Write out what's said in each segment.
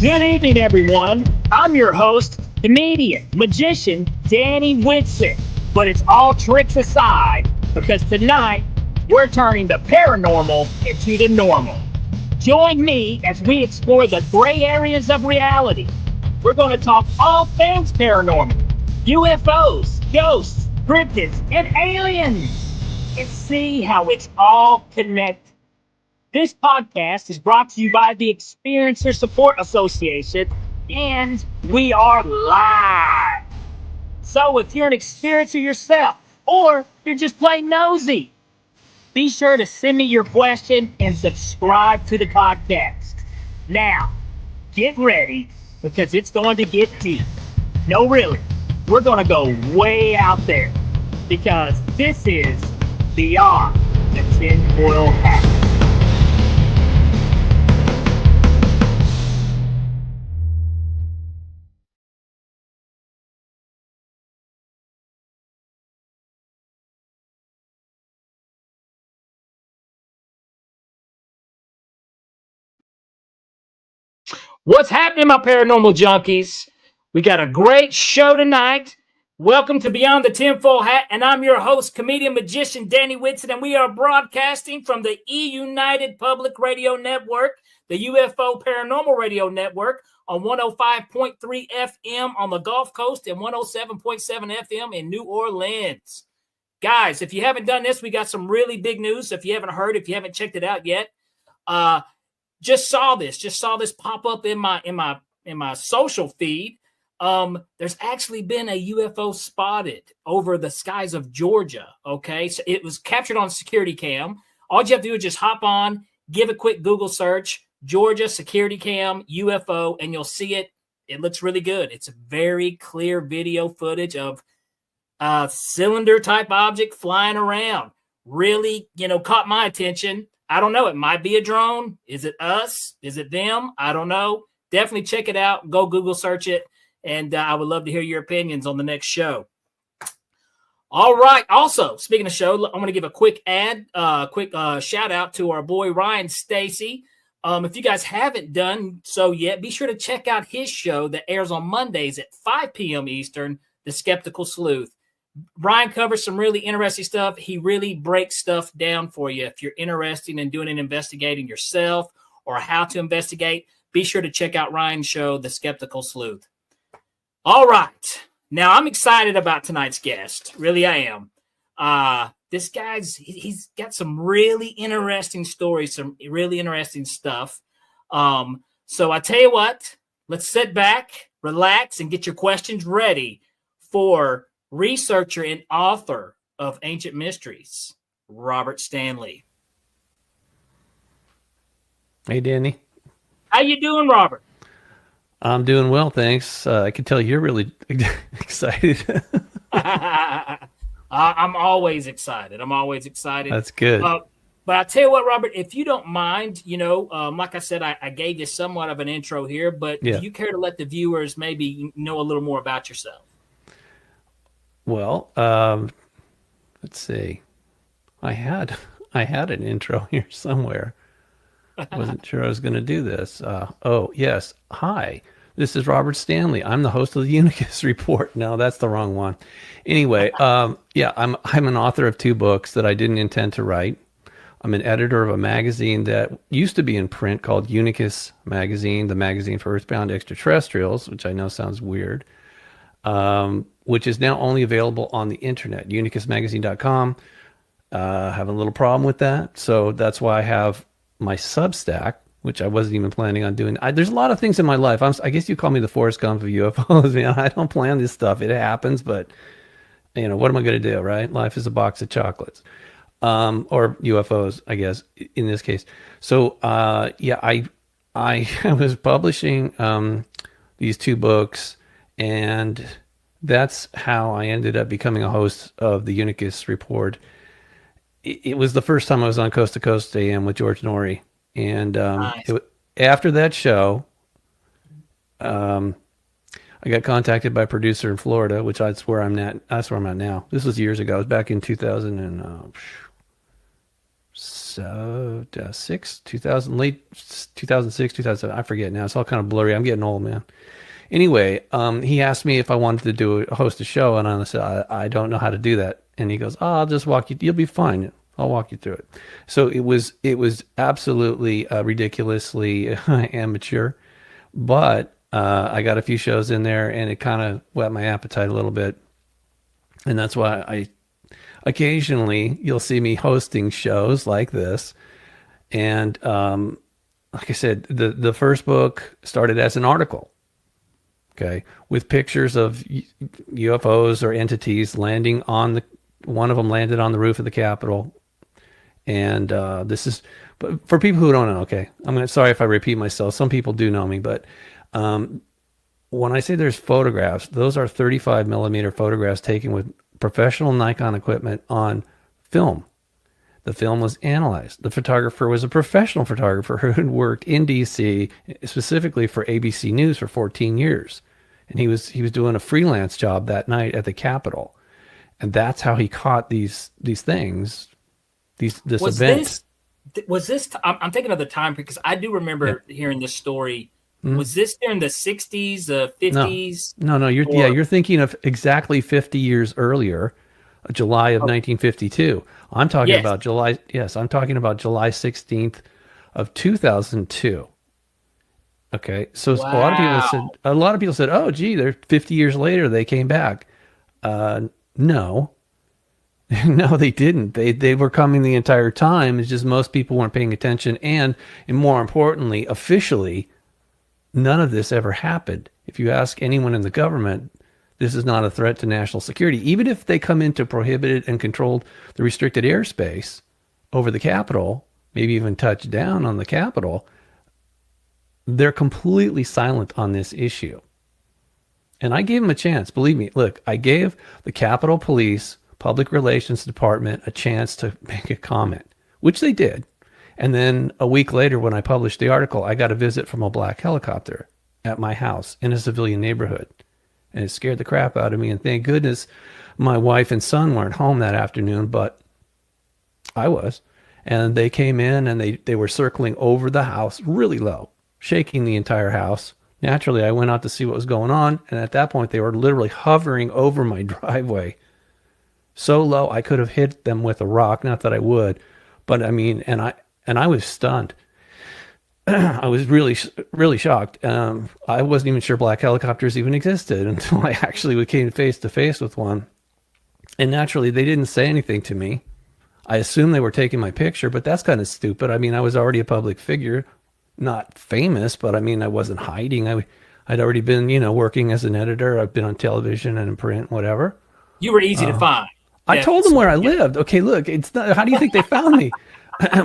Good evening, everyone. I'm your host, comedian, magician, Danny Whitson. But it's all tricks aside, because tonight we're turning the paranormal into the normal. Join me as we explore the gray areas of reality. We're going to talk all things paranormal, UFOs, ghosts, cryptids, and aliens, and see how it's all connected. This podcast is brought to you by the Experiencer Support Association, and we are live. So if you're an experiencer yourself, or you're just plain nosy, be sure to send me your question and subscribe to the podcast. Now, get ready, because it's going to get deep. No, really, we're going to go way out there, because this is Beyond the TinFoil Hat. What's happening, my paranormal junkies? We got a great show tonight. Welcome to Beyond the Tinfoil Hat, and I'm your host, comedian magician Danny Whitson, and we are broadcasting from the E-United Public Radio Network, the UFO Paranormal Radio Network, on 105.3 FM on the Gulf Coast and 107.7 FM in New Orleans. Guys, if you haven't done this, we got some really big news. If you haven't heard, if you haven't checked it out yet, just saw this pop up in my social feed. There's actually been a UFO spotted over the skies of Georgia. Okay, so it was captured on security cam. All you have to do is just hop on, give a quick Google search, Georgia security cam UFO, and you'll see it. It looks really good. It's a very clear video footage of a cylinder type object flying around. Really, caught my attention. I don't know. It might be a drone. Is it us? Is it them? I don't know. Definitely check it out. Go Google search it. And I would love to hear your opinions on the next show. All right. Also, speaking of show, I'm going to give a quick shout out to our boy Ryan Stacy. If you guys haven't done so yet, be sure to check out his show that airs on Mondays at 5 p.m. Eastern, The Skeptical Sleuth. Brian covers some really interesting stuff. He really breaks stuff down for you. If you're interested in doing an investigating yourself or how to investigate, be sure to check out Ryan's show, The Skeptical Sleuth. All right. Now, I'm excited about tonight's guest. Really, I am. This he's got some really interesting stories, some really interesting stuff. So I tell you what, let's sit back, relax, and get your questions ready for researcher and author of Ancient Mysteries, Robert Stanley. Hey, Danny. How you doing, Robert? I'm doing well, thanks. I can tell you're really excited. I'm always excited. That's good. But I tell you what, Robert, if you don't mind, like I said, I gave you somewhat of an intro here, but do you care to let the viewers maybe know a little more about yourself? Well, let's see. I had an intro here somewhere. Wasn't sure I was going to do this. Oh, yes. Hi, this is Robert Stanley. I'm the host of the Unicus Report. No, that's the wrong one. Anyway, I'm an author of 2 books that I didn't intend to write. I'm an editor of a magazine that used to be in print called Unicus Magazine, the magazine for Earthbound Extraterrestrials, which I know sounds weird. Which is now only available on the internet, unicusmagazine.com. Have a little problem with that. So that's why I have my Substack, which I wasn't even planning on doing. There's a lot of things in my life. I guess you call me the Forrest Gump of UFOs, man. I don't plan this stuff. It happens, but what am I going to do, right? Life is a box of chocolates. Or UFOs, I guess, in this case. So, I was publishing these 2 books, and that's how I ended up becoming a host of the Unicus Report. It was the first time I was on Coast to Coast AM with George Norrie. And Nice. After that show, I got contacted by a producer in Florida, which that's where I'm at now. This was years ago. It was back in 2006 six, 2000, late 2006, 2007. I forget now. It's all kind of blurry. I'm getting old, man. Anyway, he asked me if I wanted to host a show, and I said I don't know how to do that. And he goes, "Oh, I'll just walk you. You'll be fine. I'll walk you through it." So it was absolutely ridiculously amateur, but I got a few shows in there, and it kind of whet my appetite a little bit, and that's why I occasionally you'll see me hosting shows like this, and like I said, the first book started as an article. Okay, with pictures of UFOs or entities landing on one of them landed on the roof of the Capitol, and this is, but for people who don't know, okay, sorry if I repeat myself. Some people do know me, but when I say there's photographs, those are 35 millimeter photographs taken with professional Nikon equipment on film. The film was analyzed. The photographer was a professional photographer who had worked in DC specifically for ABC News for 14 years. And he was doing a freelance job that night at the Capitol. And that's how he caught these things, this event. I'm thinking of the time because I do remember hearing this story. Mm-hmm. Was this during the 60s, 50s? No. You're thinking of exactly 50 years earlier, July of 1952. I'm talking about July. Yes, I'm talking about July 16th of 2002. Okay, so wow. a lot of people said, "Oh, gee, they're 50 years later they came back." No, no, they didn't. They were coming the entire time. It's just most people weren't paying attention, and more importantly, officially, none of this ever happened. If you ask anyone in the government, this is not a threat to national security. Even if they come into prohibited and controlled the restricted airspace over the Capitol, maybe even touch down on the Capitol, they're completely silent on this issue. And I gave them a chance. Believe me, look, I gave the Capitol Police Public Relations Department a chance to make a comment, which they did. And then a week later, when I published the article, I got a visit from a black helicopter at my house in a civilian neighborhood. And it scared the crap out of me. And thank goodness my wife and son weren't home that afternoon, but I was. And they came in and they were circling over the house really low, shaking the entire house. Naturally, I went out to see what was going on. And at that point, they were literally hovering over my driveway. So low, I could have hit them with a rock. Not that I would, but I mean, and I was stunned. I was really, really shocked. I wasn't even sure black helicopters even existed until I actually came face to face with one. And naturally, they didn't say anything to me. I assumed they were taking my picture, but that's kind of stupid. I mean, I was already a public figure, not famous, but I mean, I wasn't hiding. I'd already been, working as an editor. I've been on television and in print, whatever. You were easy to find. I told them where I lived. Okay, look, it's not. How do you think they found me?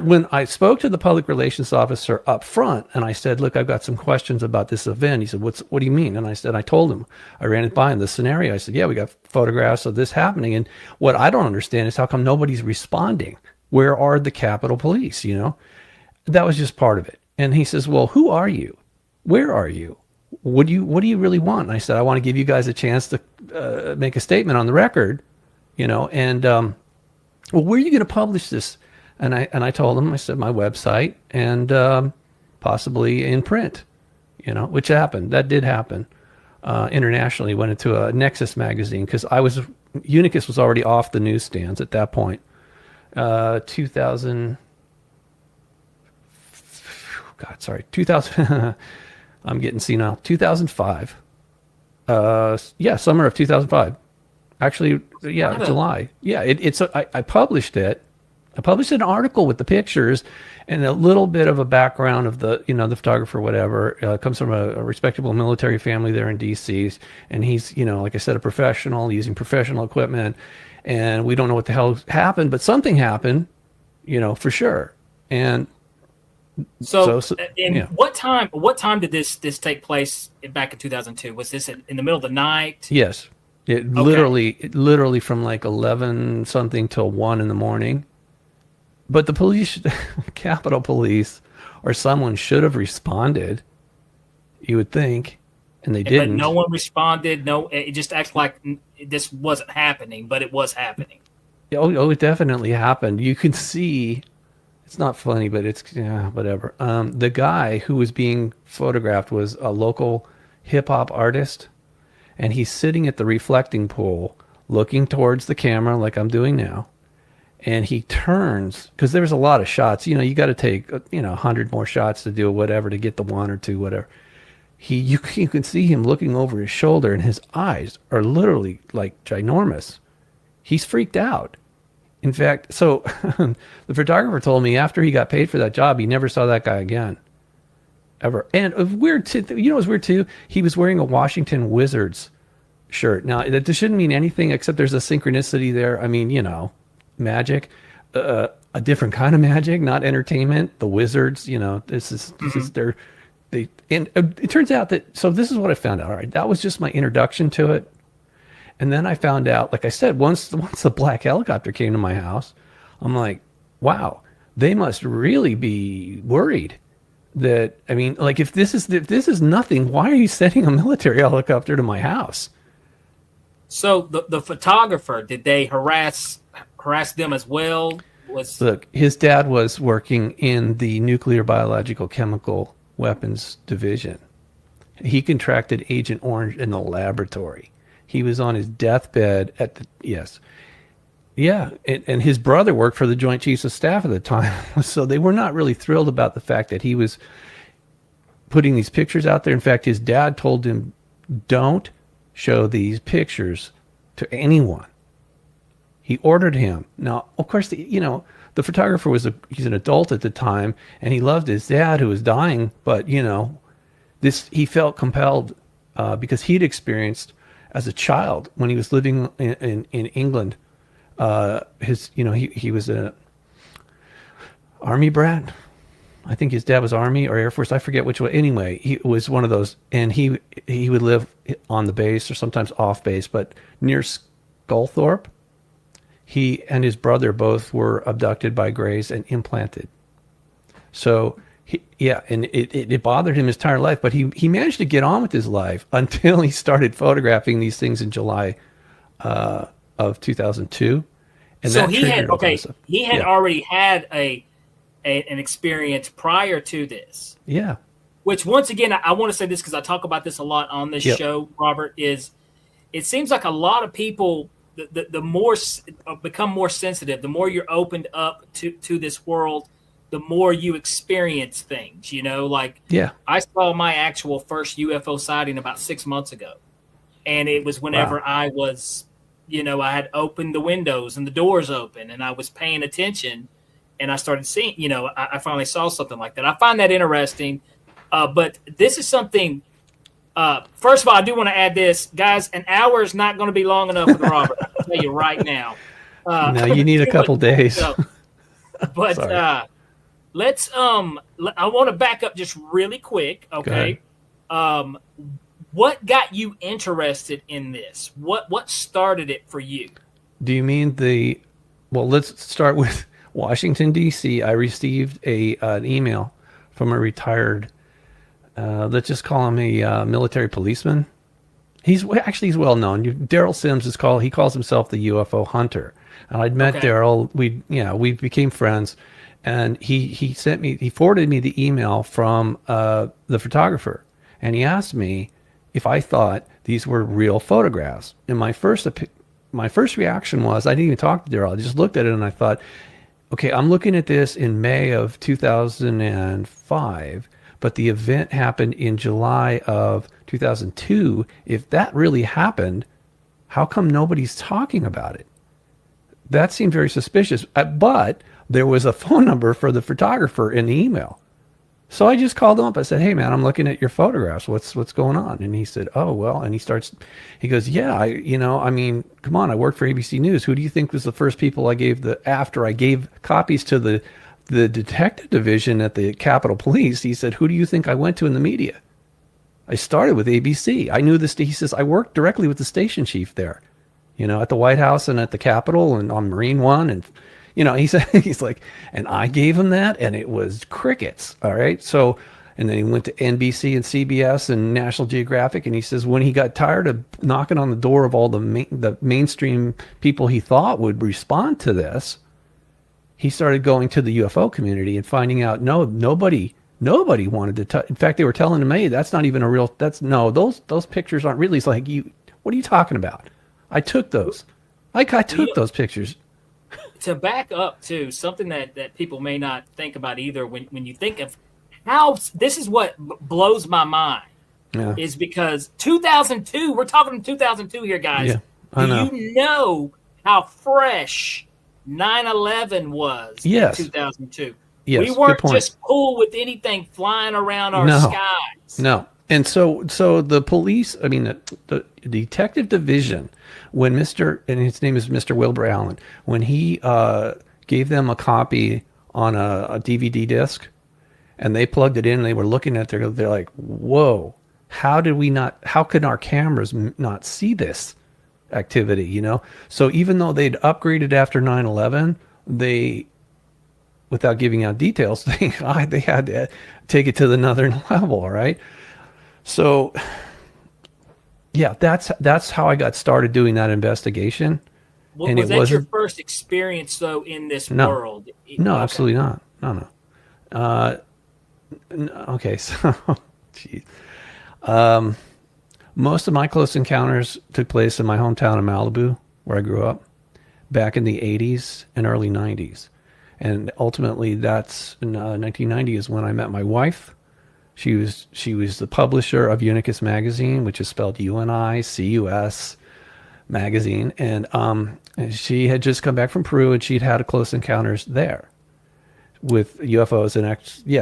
When I spoke to the public relations officer up front and I said, "Look, I've got some questions about this event." He said, "What do you mean?" And I told him, I ran it by him, the scenario. I said, "Yeah, we got photographs of this happening. And what I don't understand is how come nobody's responding? Where are the Capitol Police?" That was just part of it. And he says, "Well, who are you? Where are you? What do you really want?" And I said, "I want to give you guys a chance to make a statement on the record, and well, where are you going to publish this?" And I told him, I said, my website and possibly in print, which happened. That did happen. Internationally, went into a Nexus magazine because Unicus was already off the newsstands at that point. 2000. I'm getting senile. 2005. Summer of 2005. Actually, July. Yeah, I published it. I published an article with the pictures and a little bit of a background of the photographer, whatever. Comes from a respectable military family there in DC. And he's, like I said, a professional using professional equipment. And we don't know what the hell happened, but something happened, for sure. And so what time did this take place back in 2002? Was this in the middle of the night? Yes. It literally from like 11 something till 1 in the morning. But the police, Capitol Police, or someone should have responded, you would think, and they didn't. But no one responded. No, it just acts like this wasn't happening, but it was happening. Oh, it definitely happened. You could see It's not funny, but it's yeah, whatever. The guy who was being photographed was a local hip hop artist, and he's sitting at the reflecting pool, looking towards the camera like I'm doing now. And he turns because there was a lot of shots. You know, you got to take 100 more shots to do whatever to get the one or two, whatever. You can see him looking over his shoulder, and his eyes are literally like ginormous. He's freaked out. In fact, so the photographer told me after he got paid for that job, he never saw that guy again, ever. And weird too, you know, it was weird too. He was wearing a Washington Wizards shirt. Now that shouldn't mean anything except there's a synchronicity there. I mean, magic, a different kind of magic, not entertainment. The Wizards, this is their. And it turns out that, so this is what I found out. All right, that was just my introduction to it. And then I found out, like I said, once the black helicopter came to my house, I'm like, wow, they must really be worried that, I mean, like if this is nothing, why are you sending a military helicopter to my house? So the photographer, did they harass them as well? Look, his dad was working in the nuclear, biological, chemical weapons division. He contracted Agent Orange in the laboratory. He was on his deathbed and his brother worked for the Joint Chiefs of Staff at the time. So they were not really thrilled about the fact that he was putting these pictures out there. In fact, his dad told him, don't show these pictures to anyone. He ordered him. Now, of course, the photographer he's an adult at the time, and he loved his dad who was dying, but he felt compelled because he'd experienced as a child when he was living in England. He was an army brat. I think his dad was Army or Air Force. I forget which one. Anyway, he was one of those, and he would live on the base or sometimes off base, but near Sculthorpe. He and his brother both were abducted by Greys and implanted. So, and it bothered him his entire life, but he managed to get on with his life until he started photographing these things in July of 2002. And so he had already had an experience prior to this. Yeah. Which, once again, I want to say this because I talk about this a lot on this show, Robert, is it seems like a lot of people, the more become more sensitive, the more you're opened up to this world, the more you experience things, I saw my actual first UFO sighting about 6 months ago. And it was whenever I was, I had opened the windows and the doors open and I was paying attention and I started seeing, I finally saw something like that. I find that interesting. But this is something, first of all, I do want to add this, guys, an hour is not going to be long enough with Robert. I'll tell you right now. No, you need a couple days. But let's, I want to back up just really quick. Okay. What got you interested in this? What started it for you? Do you mean let's start with Washington, D.C. I received an email from a retired, let's just call him a military policeman. He's well known. Daryl Sims he calls himself the UFO hunter. And I'd met Daryl. We became friends. And he forwarded me the email from the photographer. And he asked me if I thought these were real photographs. And my first reaction was, I didn't even talk to Daryl. I just looked at it and I thought, okay, I'm looking at this in May of 2005, but the event happened in July of 2002. If that really happened, how come nobody's talking about it? That seemed very suspicious. But there was a phone number for the photographer in the email. So I just called him up. I said, hey, man, I'm looking at your photographs. What's going on? And he said, oh, well, and he goes, yeah, come on, I work for ABC News. Who do you think was the first people after I gave copies to the detective division at the Capitol Police? He said, who do you think I went to in the media? I started with ABC. I knew this. He says, I worked directly with the station chief there, at the White House and at the Capitol and on Marine One. And he said, he's like, and I gave him that, and it was crickets. All right. So, and then he went to NBC and CBS and National Geographic. And he says, when he got tired of knocking on the door of all the mainstream people he thought would respond to this, he started going to the UFO community and finding out, no, nobody wanted to touch. In fact, they were telling me that's not even a real. Those pictures aren't really. It's like, you. What are you talking about? I took those. I took those pictures. To back up to something that people may not think about either, when you think of how this is what blows my mind, is because 2002, we're talking 2002 here, guys. Yeah, I know. Do you know how fresh 9/11 was in 2002? Yes, we weren't just cool with anything flying around our skies. No. And so the police, I mean, the detective division, when and his name is Mr. Wilbur Allen, when he gave them a copy on a DVD disc, and they plugged it in, and they were looking at it, they're like, whoa, how could our cameras not see this activity, you know? So even though they'd upgraded after 9/11, without giving out details, they had to take it to another level, right? So, yeah, that's how I got started doing that investigation. And was that your first experience, though, in this world? No, okay. Absolutely not. No. Okay, so, geez. Most of my close encounters took place in my hometown of Malibu, where I grew up, back in the 80s and early 90s. And ultimately, that's in 1990 is when I met my wife. She was the publisher of Unicus magazine, which is spelled UNICUS magazine, and she had just come back from Peru, and she'd had a close encounters there with UFOs and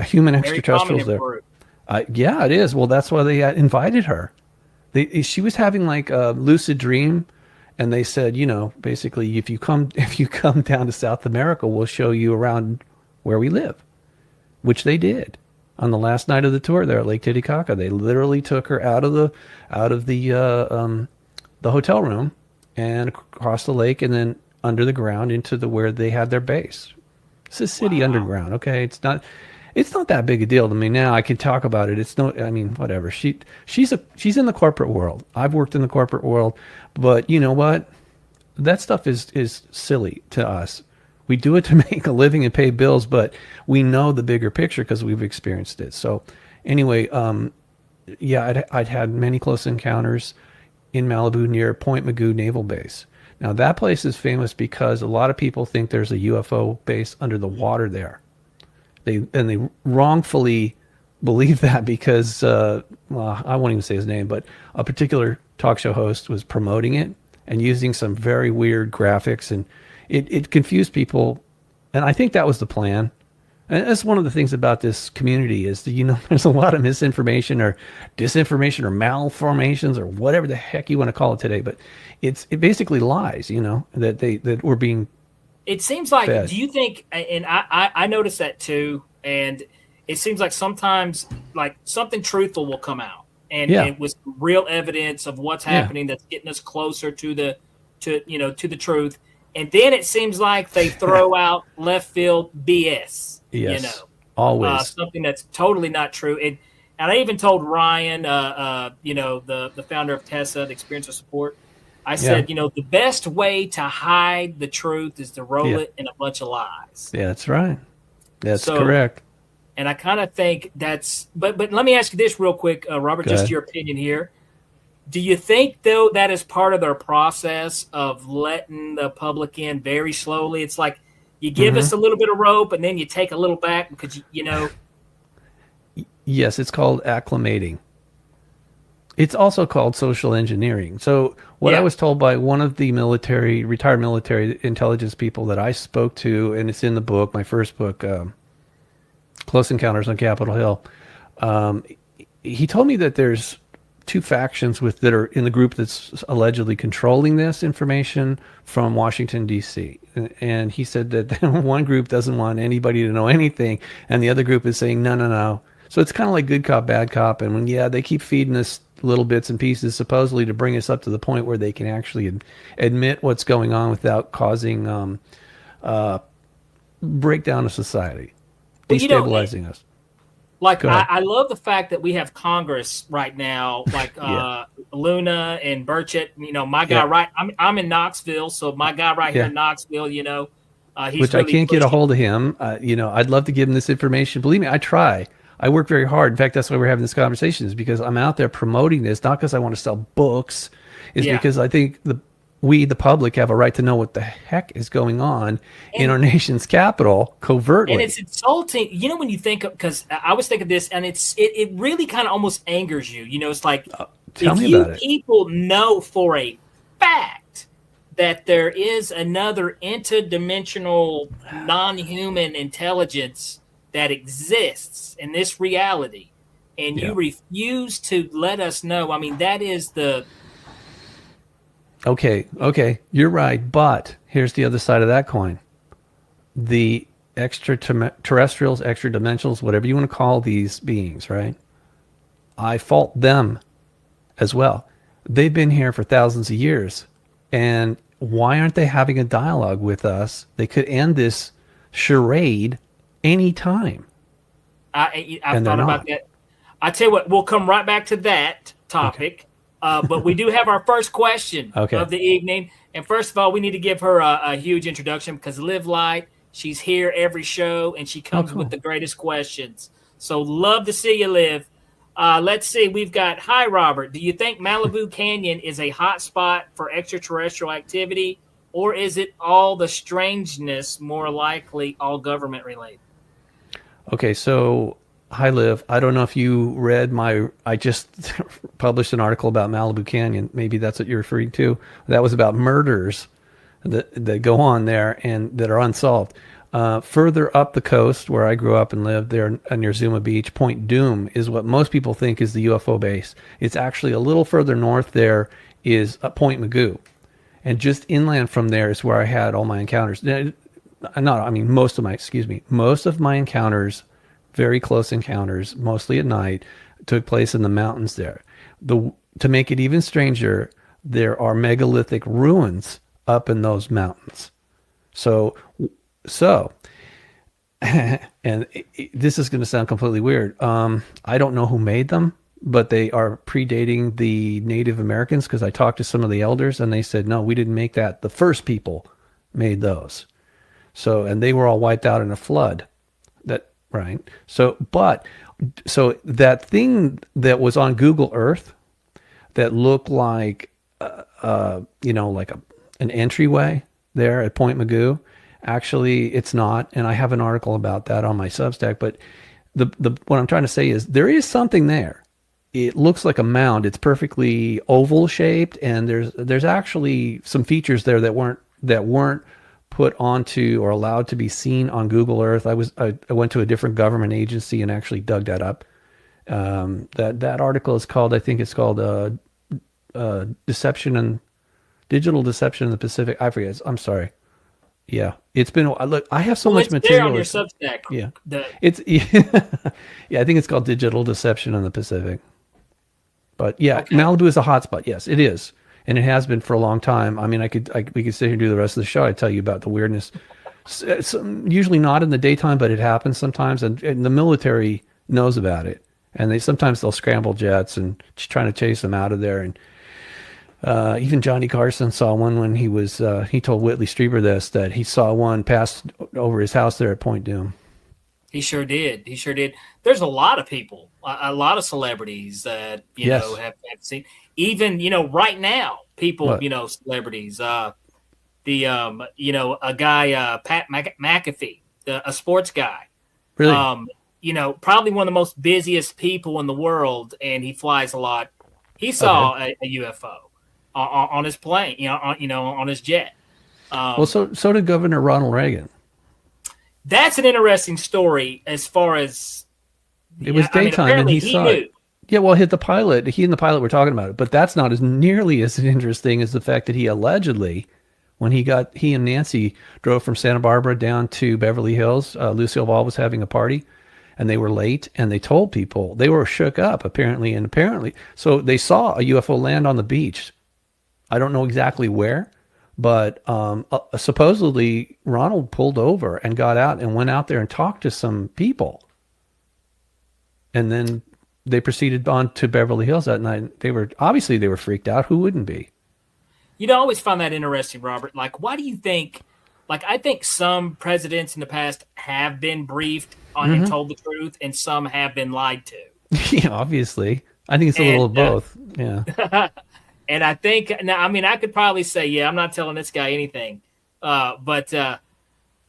human extraterrestrials there. Yeah, it is. Well, that's why they invited her. She was having like a lucid dream. And they said, you know, basically, if you come down to South America, we'll show you around where we live, which they did on the last night of the tour there at Lake Titicaca. They literally took her out of the hotel room and across the lake, and then under the ground into where they had their base. It's a city underground. Okay, it's not that big a deal to me now. I can talk about it. Whatever. She's in the corporate world. I've worked in the corporate world, but you know what? That stuff is silly to us. We do it to make a living and pay bills, but we know the bigger picture because we've experienced it. So anyway, I'd had many close encounters in Malibu near Point Mugu Naval Base. Now that place is famous because a lot of people think there's a UFO base under the water there. They wrongfully believe that because, I won't even say his name, but a particular talk show host was promoting it and using some very weird graphics, and it confused people. And I think that was the plan. And that's one of the things about this community is that, you know, there's a lot of misinformation or disinformation or malformations or whatever the heck you want to call it today. But it basically lies, you know, that we're being. It seems like, fed. Do you think, and I noticed that too, and it seems like sometimes like something truthful will come out, and with real evidence of what's happening that's getting us closer to the truth. And then it seems like they throw out left field BS, yes, you know, always something that's totally not true. And I even told Ryan, the founder of TESSA, the Experience of Support, I said, you know, the best way to hide the truth is to roll it in a bunch of lies. Yeah, that's right. That's correct. And I kind of think that's, but let me ask you this real quick, Robert, just your opinion here. Do you think, though, that is part of their process of letting the public in very slowly? It's like you give us a little bit of rope and then you take a little back because, you know. Yes, it's called acclimating. It's also called social engineering. So what I was told by one of the retired military intelligence people that I spoke to, and it's in the book, my first book, Close Encounters on Capitol Hill, he told me that there's two factions that are in the group that's allegedly controlling this information from Washington, D.C. And he said that one group doesn't want anybody to know anything, and the other group is saying, no. So it's kind of like good cop, bad cop. And when, they keep feeding us little bits and pieces, supposedly to bring us up to the point where they can actually admit what's going on without causing breakdown of society, destabilizing us. Like, I love the fact that we have Congress right now, like Luna and Burchett, you know, my guy I'm in Knoxville, so my guy here in Knoxville, you know, He's which I really can't get a pushing. hold of him. I'd love to give him this information. Believe me, I try. I work very hard. In fact, that's why we're having this conversation, is because I'm out there promoting this, not because I want to sell books, is Yeah. because I think we, the public, have a right to know what the heck is going on in And our nation's capital covertly. it's insulting, when you think of, because I was thinking this, and it really kind of almost angers you. It's like, Tell if me you about it. people know for a fact that there is another interdimensional non-human intelligence that exists in this reality, and Yeah. you refuse to let us know, I mean, that is the Okay, you're right. But here's the other side of that coin. The extraterrestrials, extra dimensionals, whatever you want to call these beings, right? I fault them as well. They've been here for thousands of years. And why aren't they having a dialogue with us? They could end this charade anytime, I've and they're thought about not. that. I tell you what, we'll come right back to that Okay. topic. But we do have our first question Okay. of the evening. And first of all, we need to give her a huge introduction, because Live Light, she's here every show, and she Oh, comes with cool. the greatest questions. So love to see you, Liv. Let's see. We've got, hi, Robert. Do you think Malibu Canyon is a hot spot for extraterrestrial activity, or is it all the strangeness more likely all government related? Okay, so hi, Liv. I don't know if you read I just published an article about Malibu Canyon. Maybe that's what you're referring to. That was about murders that go on there and that are unsolved. Further up the coast, where I grew up and lived there near Zuma Beach, Point Doom is what most people think is the UFO base. It's actually a little further north. There is Point Magoo, and just inland from there is where I had all my encounters. Most of my encounters, very close encounters, mostly at night, took place in the mountains there. To make it even stranger, there are megalithic ruins up in those mountains. So, so, and this is going to sound completely weird. I don't know who made them, but they are predating the Native Americans, because I talked to some of the elders and they said, no, we didn't make that. The first people made those. So, and they were all wiped out in a flood. Right. So that thing that was on Google Earth that looked like, like an entryway there at Point Magoo, actually it's not. And I have an article about that on my Substack. But what I'm trying to say is there is something there. It looks like a mound. It's perfectly oval shaped, and there's actually some features there that weren't put onto or allowed to be seen on Google Earth. I went to a different government agency and actually dug that up. That article is called, I think it's called Deception and Digital Deception in the Pacific. I forget. I'm sorry. Yeah, it's been. Look, I have so Well, much it's there material. on your Substack. Yeah, The it's yeah. I think it's called Digital Deception in the Pacific. But yeah, Okay. Malibu is a hotspot. Yes, it is, and it has been for a long time. I mean, we could sit here and do the rest of the show. I'd tell you about the weirdness. It's usually not in the daytime, but it happens sometimes, and the military knows about it. And they'll scramble jets and trying to chase them out of there. And even Johnny Carson saw one when he told Whitley Strieber that he saw one pass over his house there at Point Doom. He sure did. He sure did. There's a lot of people, a lot of celebrities that Yes. have seen. Even right now, people What? Celebrities. A guy, Pat McAfee, a sports guy. Really? Probably one of the most busiest people in the world, and he flies a lot. He saw Okay. a UFO on his plane, on his jet. Well, so did Governor Ronald Reagan. That's an interesting story as far as It was daytime, and apparently he he saw knew. it. Yeah, well, he and the pilot were talking about it, but that's not as nearly as interesting as the fact that he allegedly, when he and Nancy drove from Santa Barbara down to Beverly Hills, Lucille Ball was having a party, and they were late, and they told people they were shook up apparently, so they saw a UFO land on the beach. I don't know exactly where, but supposedly Ronald pulled over and got out and went out there and talked to some people, and then they proceeded on to Beverly Hills that night. They were freaked out. Who wouldn't be? I always find that interesting, Robert. Like, why do you think, like I think some presidents in the past have been briefed on and Hmm. told the truth, and some have been lied to. Yeah, obviously. I think it's a little And of both. Yeah. and I think now, I mean, I could probably say, yeah, I'm not telling this guy anything, but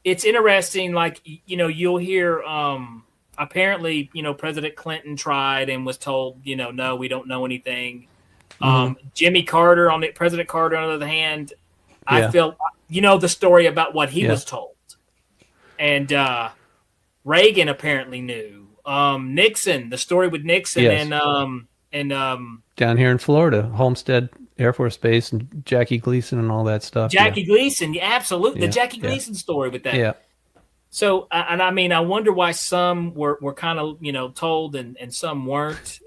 it's interesting. Like you'll hear apparently, President Clinton tried and was told, no, we don't know anything. Hmm. Jimmy Carter on it, President Carter, on the other hand, I Yeah. feel the story about what he Yeah. was told, and Reagan apparently knew. Nixon, the story with Nixon Yes. and Down here in Florida, Homestead Air Force Base and Jackie Gleason and all that stuff. Yeah. Jackie Gleason, yeah, absolutely, the Yeah. Jackie Yeah. Gleason story with that. Yeah. So, and I mean, I wonder why some were kind of told and some weren't.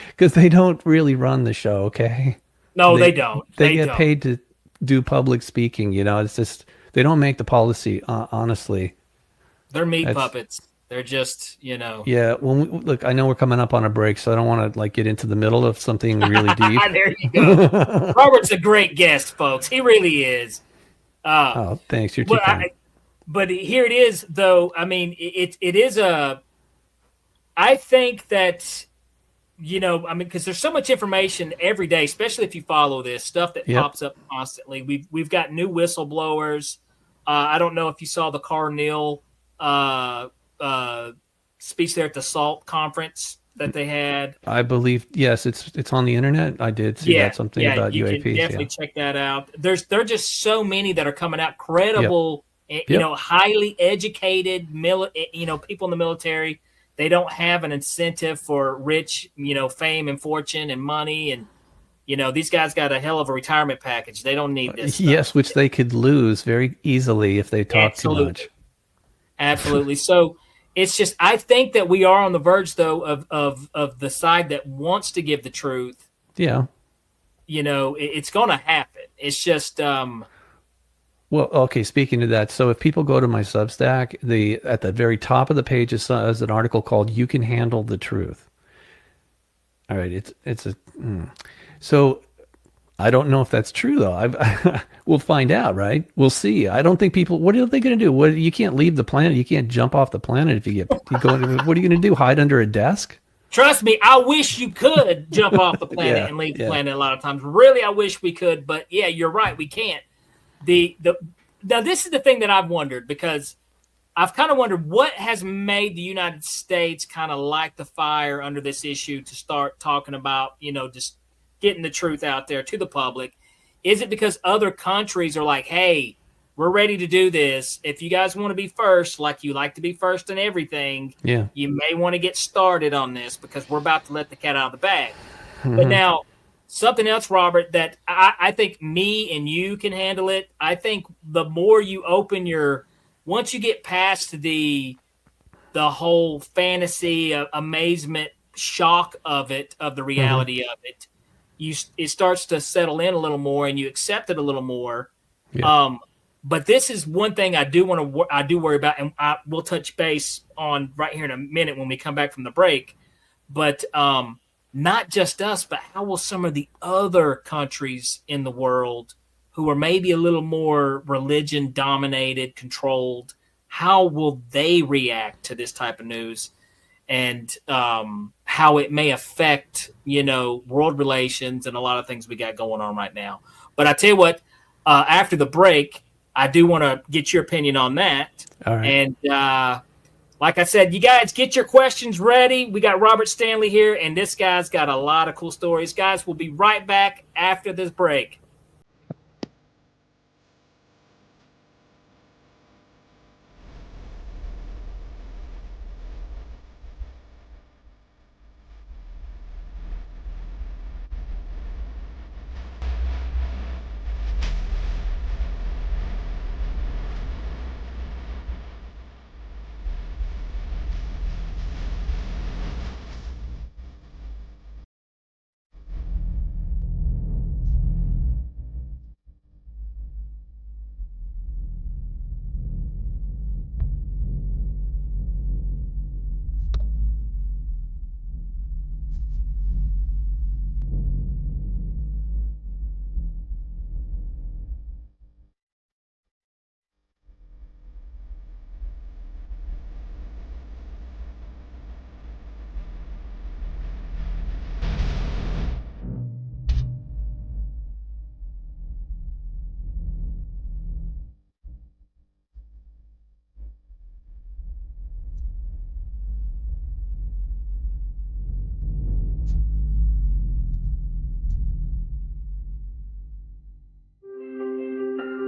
Because they don't really run the show, okay? No, they They don't. they They get don't. paid to do public speaking, It's just they don't make the policy, honestly. They're meat That's puppets. They're just Yeah, when look, I know we're coming up on a break, so I don't want to like get into the middle of something really deep. There you go. Robert's a great guest, folks. He really is. Uh, Oh, thanks. You're too but kind. here it is, though. I mean, it is a. I think that I mean, because there's so much information every day, especially if you follow this stuff that Yep. pops up constantly. We've got new whistleblowers. I don't know if you saw the Carneal uh, uh, speech there at the SALT conference that they had. I believe yes, it's on the internet. I did see Yeah, that something yeah, about you can UAPs. definitely Yeah. check that out. There are just so many that are coming out, Yep. credible, Yep. highly educated, people in the military. They don't have an incentive for rich, fame and fortune and money, and these guys got a hell of a retirement package. They don't need this Yes, stuff. which they could lose very easily if they talk too Absolutely, much. absolutely. So it's just, I think that we are on the verge, though, of the side that wants to give the truth. Yeah. It's going to happen. It's just Well, okay, speaking of that, so if people go to my Substack, the at the very top of the page is an article called "You Can Handle the Truth." All right, it's a so I don't know if that's true though. We'll find out, right? We'll see. I don't think people. What are they going to do? What you can't leave the planet. You can't jump off the planet if you go. What are you going to do? Hide under a desk? trust me, I wish you could jump off the planet Yeah, and leave the yeah. planet a lot of times. Really, I wish we could, but yeah, you're right, we can't. The Now this is the thing that I've wondered, because I've kind of wondered what has made the United States kind of light the fire under this issue to start talking about, just getting the truth out there to the public. Is it because other countries are like, hey, we're ready to do this. If you guys want to be first, like you like to be first in everything, Yeah. you may want to get started on this because we're about to let the cat out of the bag. But Hmm. now, something else, Robert, that I think me and you can handle it. I think the more you open once you get past the whole fantasy, amazement, shock of the Hmm. reality of it, it starts to settle in a little more, and you accept it a little more. Yeah. Um, but this is one thing I do worry about, and we'll touch base on right here in a minute when we come back from the break. But not just us, but how will some of the other countries in the world who are maybe a little more religion dominated, controlled, how will they react to this type of news? And how it may affect, world relations and a lot of things we got going on right now. But I tell you what, after the break, I do want to get your opinion on that. All right. And like I said, you guys get your questions ready. We got Robert Stanley here, and this guy's got a lot of cool stories. Guys, we'll be right back after this break.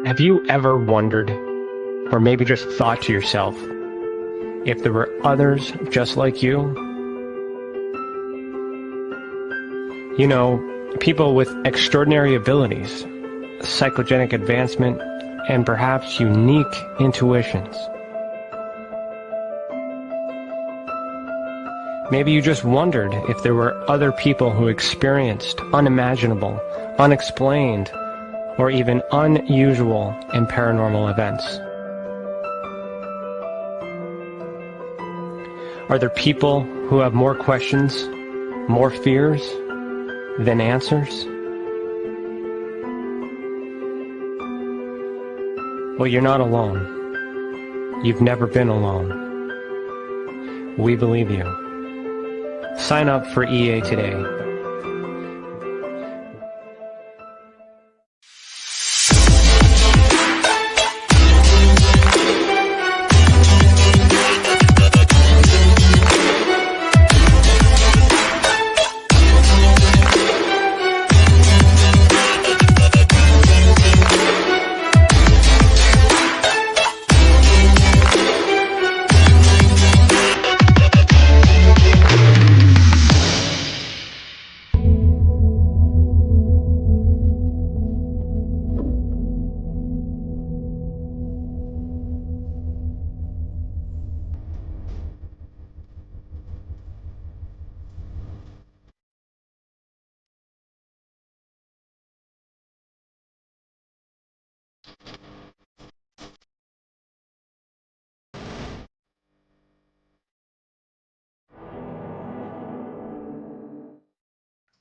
Have you ever wondered, or maybe just thought to yourself, if there were others just like you? You know, people with extraordinary abilities, psychogenic advancement, and perhaps unique intuitions. Maybe you just wondered if there were other people who experienced unimaginable, unexplained, or even unusual and paranormal events. Are there people who have more questions, more fears than answers? Well, you're not alone. You've never been alone. We believe you. Sign up for EA today.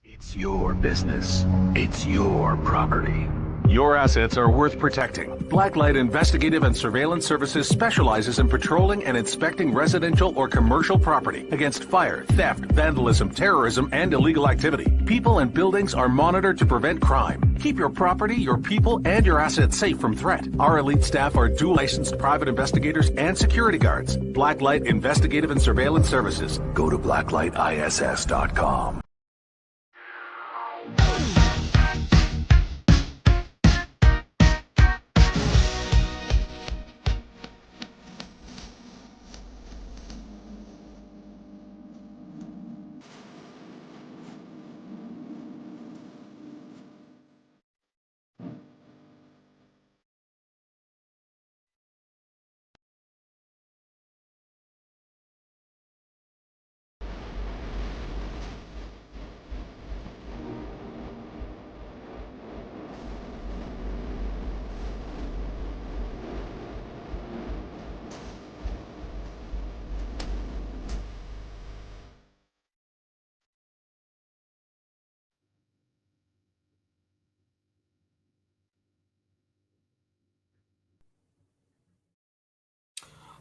It's your business. It's your property. Your assets are worth protecting. Blacklight Investigative and Surveillance Services specializes in patrolling and inspecting residential or commercial property against fire, theft, vandalism, terrorism, and illegal activity. People and buildings are monitored to prevent crime. Keep your property, your people, and your assets safe from threat. Our elite staff are dual licensed private investigators and security guards. Blacklight Investigative and Surveillance Services. Go to blacklightiss.com.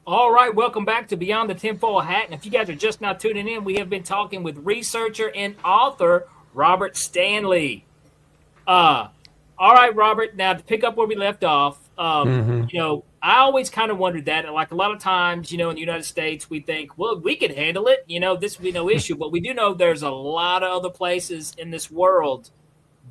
All right, welcome back to Beyond the TinFoil Hat. And if you guys are just now tuning in, we have been talking with researcher and author Robert Stanley. All right, Robert. Now to pick up where we left off, you know, I always kind of wondered that. Like a lot of times, you know, in the United States, we think, well, we can handle it. You know, this would be no issue. But we do know there's a lot of other places in this world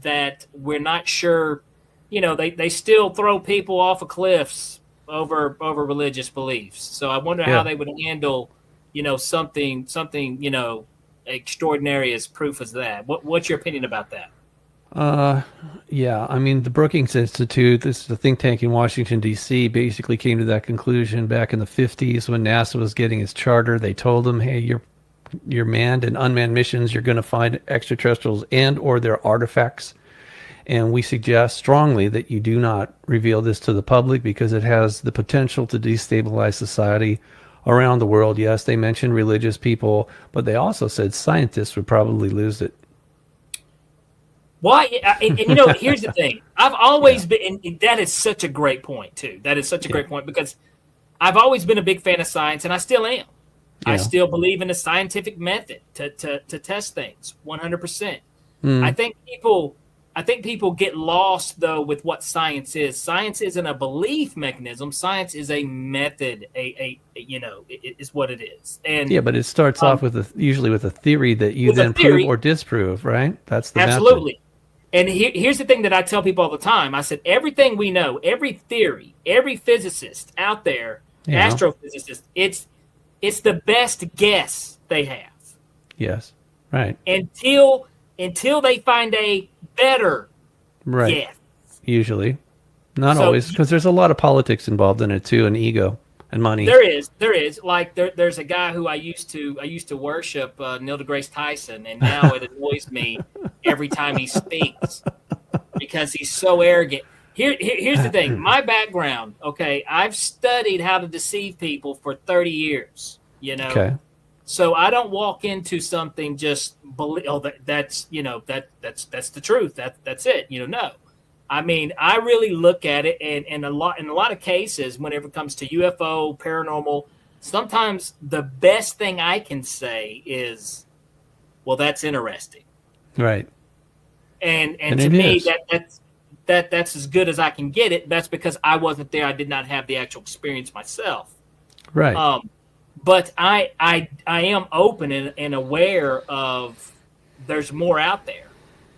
that we're not sure. You know, they still throw people off of cliffs over religious beliefs. So I wonder how they would handle, you know, something, you know, extraordinary as proof as that. What's your opinion about that? Yeah, I mean, the Brookings Institute, this is a think tank in Washington, D.C., basically came to that conclusion back in the 50s when NASA was getting its charter. They told them, hey, your manned and unmanned missions, you're going to find extraterrestrials and or their artifacts. And we suggest strongly that you do not reveal this to the public because it has the potential to destabilize society around the world. Yes, they mentioned religious people, but they also said scientists would probably lose it. Why? And you know, here's the thing. I've always been, and that is such a great point, too. That is such a great point because I've always been a big fan of science, and I still am. I still believe in the scientific method to test things 100%. I think people get lost though with what science is. Science isn't a belief mechanism. Science is a method. You know, it is what it is. And but it starts off with usually with a theory that you then prove or disprove, right? That's the absolutely. method. And here's the thing that I tell people all the time. I said, everything we know, every theory, every physicist out there, astrophysicist, it's the best guess they have. Yes. Right. Until they find a better guess. Usually. Not always, because there's a lot of politics involved in it too, and ego and money. There is. Like there's a guy who I used to worship, Neil deGrasse Tyson, and now it annoys me every time he speaks because he's so arrogant. Here's the thing. My background, okay, I've studied how to deceive people for 30 years, you know. Okay. So I don't walk into something just believe, that's the truth. That's it. You know, no. I mean, I really look at it, and in a lot of cases, whenever it comes to UFO, paranormal, sometimes the best thing I can say is, well, that's interesting. Right. And to me, that's as good as I can get it. That's because I wasn't there. I did not have the actual experience myself. Right. But I am open and aware of there's more out there,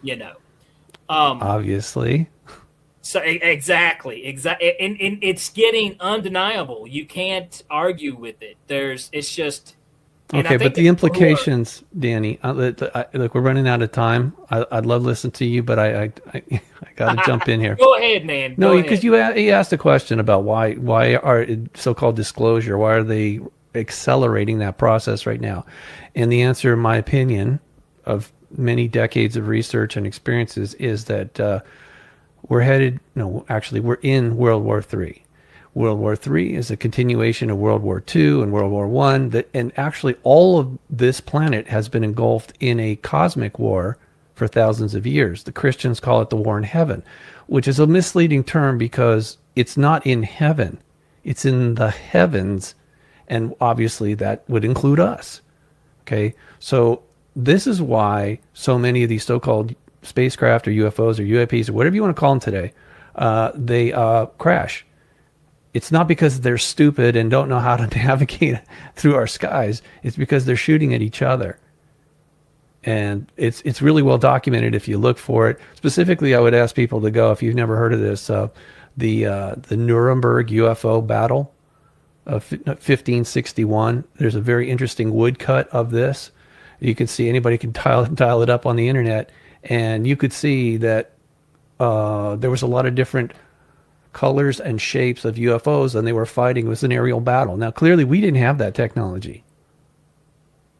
you know. Obviously. So exactly, and it's getting undeniable. You can't argue with it. It's just okay. But the implications, Danny. Look, we're running out of time. I'd love to listen to you, but I got to jump in here. Go ahead, man. No, because you asked a question about why are so-called disclosure? Why are they accelerating that process right now? And the answer, in my opinion, of many decades of research and experiences, is that we're in World War III. World War III is a continuation of World War II and World War I. And actually all of this planet has been engulfed in a cosmic war for thousands of years. The Christians call it the war in heaven, which is a misleading term because it's not in heaven. It's in the heavens. And obviously that would include us. Okay. So this is why so many of these so-called spacecraft or UFOs or UAPs or whatever you want to call them today, they crash. It's not because they're stupid and don't know how to navigate through our skies. It's because they're shooting at each other. And it's really well documented if you look for it. Specifically, I would ask people to go, if you've never heard of this, the Nuremberg UFO battle of 1561. There's a very interesting woodcut of this. You can see, anybody can dial it up on the internet, and you could see that there was a lot of different colors and shapes of UFOs, and they were fighting. It was an aerial battle. Now, clearly, we didn't have that technology,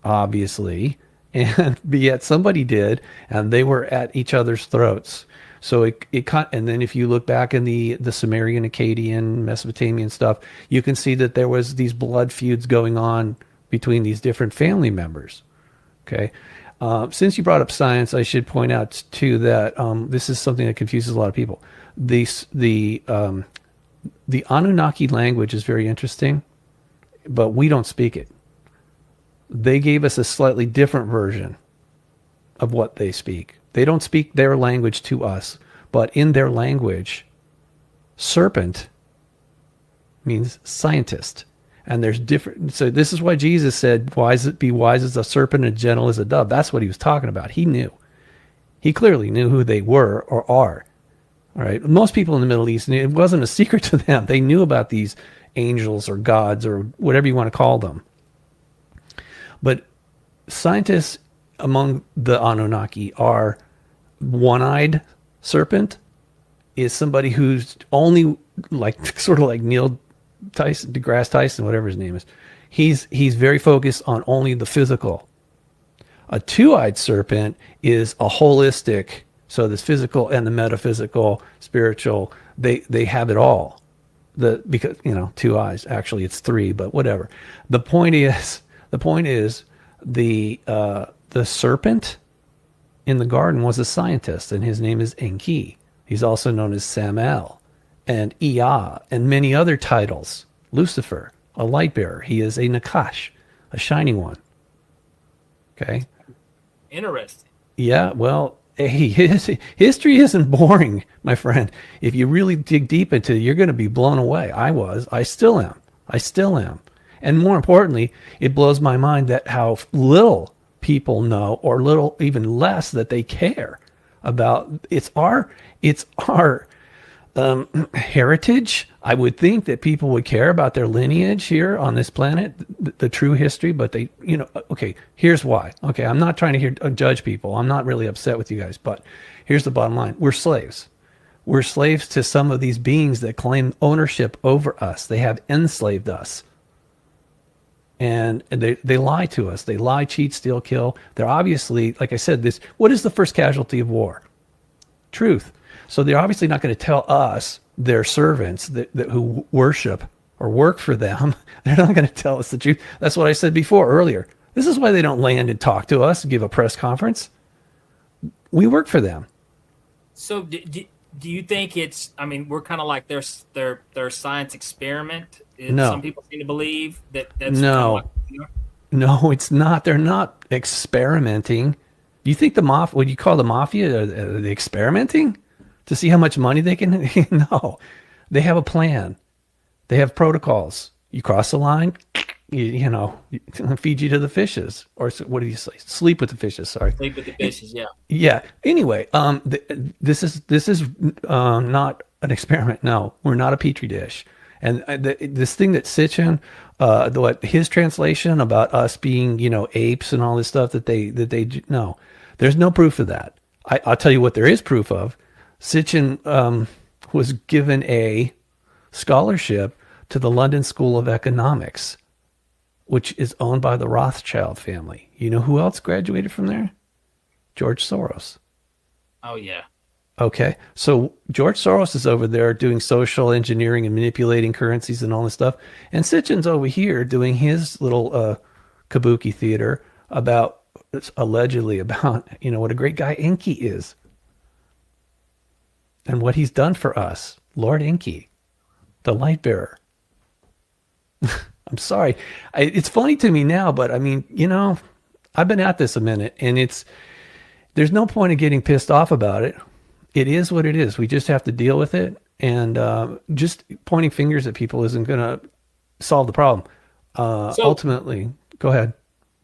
obviously, and yet somebody did, and they were at each other's throats. So and then if you look back in the Sumerian, Akkadian, Mesopotamian stuff, you can see that there was these blood feuds going on between these different family members. Okay. Since you brought up science, I should point out too that this is something that confuses a lot of people. The Anunnaki language is very interesting, but we don't speak it. They gave us a slightly different version of what they speak. They don't speak their language to us, but in their language, serpent means scientist. And there's different. So this is why Jesus said, be wise as a serpent and gentle as a dove. That's what he was talking about. He knew. He clearly knew who they were or are. All right. Most people in the Middle East, it wasn't a secret to them. They knew about these angels or gods or whatever you want to call them. But scientists among the Anunnaki are one-eyed serpent is somebody who's only sort of like Neil deGrasse Tyson, whatever his name is. He's very focused on only the physical. A two-eyed serpent is a holistic, so this physical and the metaphysical, spiritual, they have it all. Because two eyes, actually it's three, but whatever. The point is the serpent in the garden was a scientist, and his name is Enki. He's also known as Samael and Ea and many other titles. Lucifer, a light bearer. He is a Nakash, a shining one. Okay. Interesting. Yeah, well, hey, history isn't boring, my friend. If you really dig deep into it, you're going to be blown away. I still am. And more importantly, it blows my mind that how little people know, or little, even less, that they care about it's our heritage. I would think that people would care about their lineage here on this planet, the true history, but they, okay, here's why. Okay, I'm not trying to judge people. I'm not really upset with you guys, but here's the bottom line. We're slaves. We're slaves to some of these beings that claim ownership over us. They have enslaved us. And they lie to us. They lie, cheat, steal, kill. They're obviously, like I said, what is the first casualty of war? Truth. So they're obviously not going to tell us, their servants who worship or work for them, they're not going to tell us the truth. That's what I said before earlier. This is why they don't land and talk to us, give a press conference. We work for them. So do you think we're kind of like their science experiment? No. Some people seem to believe that's no. No, it's not. They're not experimenting. Do you think what you call the mafia, the experimenting to see how much money they can? No, they have a plan. They have protocols. You cross the line, feed you to the fishes, or what do you say? Sleep with the fishes. Sorry. Sleep with the fishes. Yeah. Yeah. Anyway, this is not an experiment. No, we're not a petri dish. And this thing that Sitchin, what his translation about us being, apes and all this stuff no, there's no proof of that. I'll tell you what there is proof of. Sitchin was given a scholarship to the London School of Economics, which is owned by the Rothschild family. You know who else graduated from there? George Soros. Oh, yeah. Okay, so George Soros is over there doing social engineering and manipulating currencies and all this stuff. And Sitchin's over here doing his little kabuki theater allegedly about, what a great guy Enki is. And what he's done for us. Lord Enki, the light bearer. I'm sorry. It's funny to me now, but I've been at this a minute, and there's no point in getting pissed off about it. It is what it is. We just have to deal with it, and just pointing fingers at people isn't going to solve the problem. Ultimately, go ahead.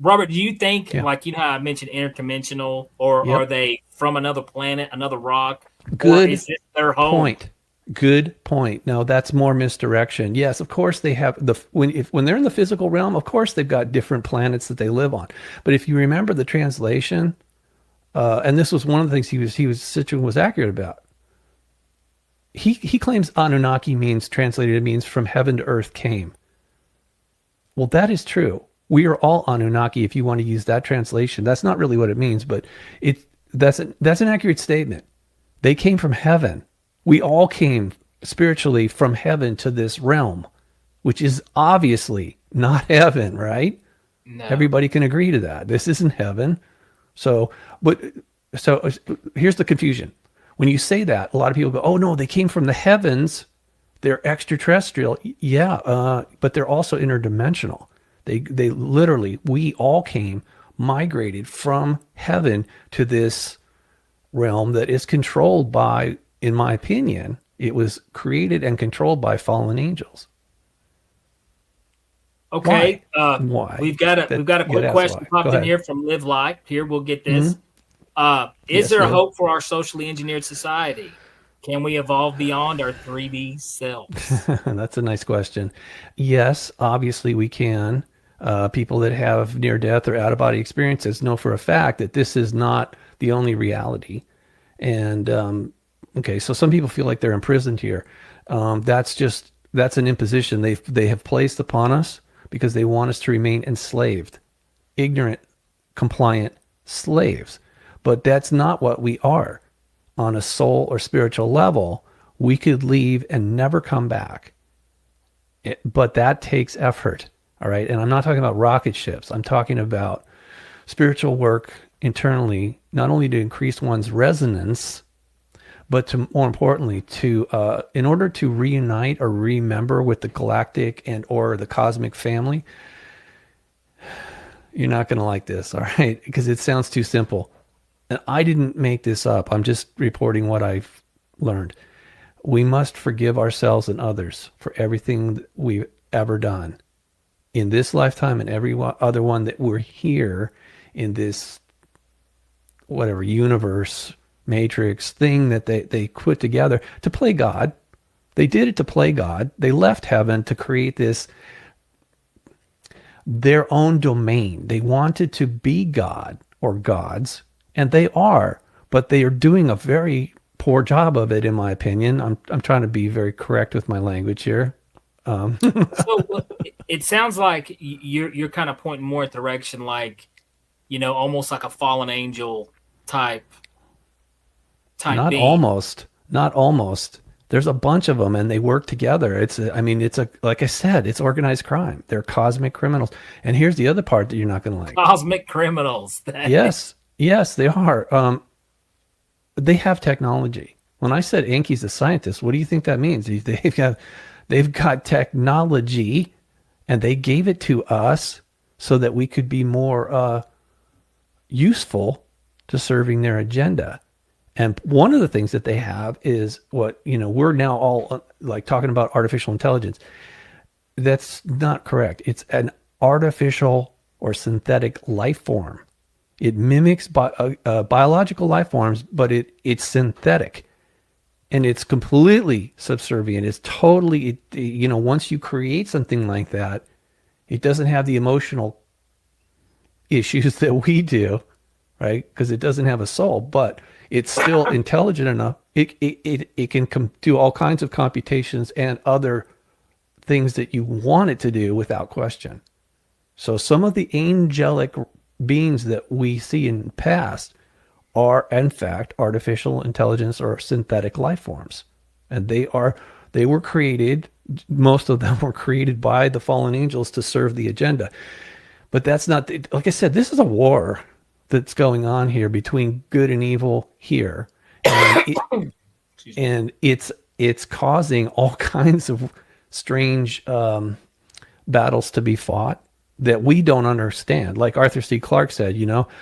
Robert, do you think, how I mentioned interdimensional, or Yep. are they from another planet, another rock? Good or is this their home? point. Good point. Now that's more misdirection. Yes, of course they have when they're in the physical realm, of course they've got different planets that they live on. But if you remember the translation, and this was one of the things Sitchin was accurate about. He claims Anunnaki means from heaven to earth came. Well, that is true. We are all Anunnaki if you want to use that translation. That's not really what it means, but that's an accurate statement. They came from heaven. We all came spiritually from heaven to this realm, which is obviously not heaven, right? No. Everybody can agree to that. This isn't heaven. So here's the confusion. When you say that, a lot of people go, oh no, they came from the heavens. They're extraterrestrial. Yeah, but they're also interdimensional. They literally, we all migrated from heaven to this realm that is controlled by, in my opinion, it was created and controlled by fallen angels. Okay. Why? We've got a quick question popped in here from Live Life. Here, we'll get this. Is there a hope for our socially engineered society? Can we evolve beyond our 3D selves? That's a nice question. Yes, obviously we can. People that have near-death or out-of-body experiences know for a fact that this is not the only reality. And okay, so some people feel like they're imprisoned here. That's an imposition they have placed upon us because they want us to remain enslaved, ignorant, compliant slaves. But that's not what we are. On a soul or spiritual level, we could leave and never come back. But that takes effort, all right? And I'm not talking about rocket ships. I'm talking about spiritual work internally, not only to increase one's resonance, but to, more importantly, in order to reunite or remember with the galactic and or the cosmic family. You're not going to like this, all right? Because it sounds too simple. And I didn't make this up. I'm just reporting what I've learned. We must forgive ourselves and others for everything that we've ever done in this lifetime and every other one that we're here in this, whatever, universe, matrix thing that they put together to play God. They did it to play God. They left heaven to create their own domain. They wanted to be God or gods, and they are, but they are doing a very poor job of it, in my opinion. I'm trying to be very correct with my language here. So it sounds like you're kind of pointing more at the direction, like, almost like a fallen angel type Not being. almost. There's a bunch of them, and they work together. Like I said, it's organized crime. They're cosmic criminals. And here's the other part that you're not going to like. Cosmic criminals. Yes, they are. They have technology. When I said Enki's a scientist, what do you think that means? They've got technology, and they gave it to us so that we could be more useful to serving their agenda. And one of the things that they have is what, we're now all like talking about artificial intelligence. That's not correct. It's an artificial or synthetic life form. It mimics biological life forms, but it's synthetic. And it's completely subservient. It's totally, once you create something like that, it doesn't have the emotional issues that we do, right? Because it doesn't have a soul, but it's still intelligent enough. It can do all kinds of computations and other things that you want it to do without question. So some of the angelic beings that we see in the past are, in fact, artificial intelligence or synthetic life forms. And they were created, most of them were created by the fallen angels to serve the agenda. But that's not, like I said, this is a war that's going on here between good and evil here. And it's causing all kinds of strange battles to be fought that we don't understand. Like Arthur C. Clarke said,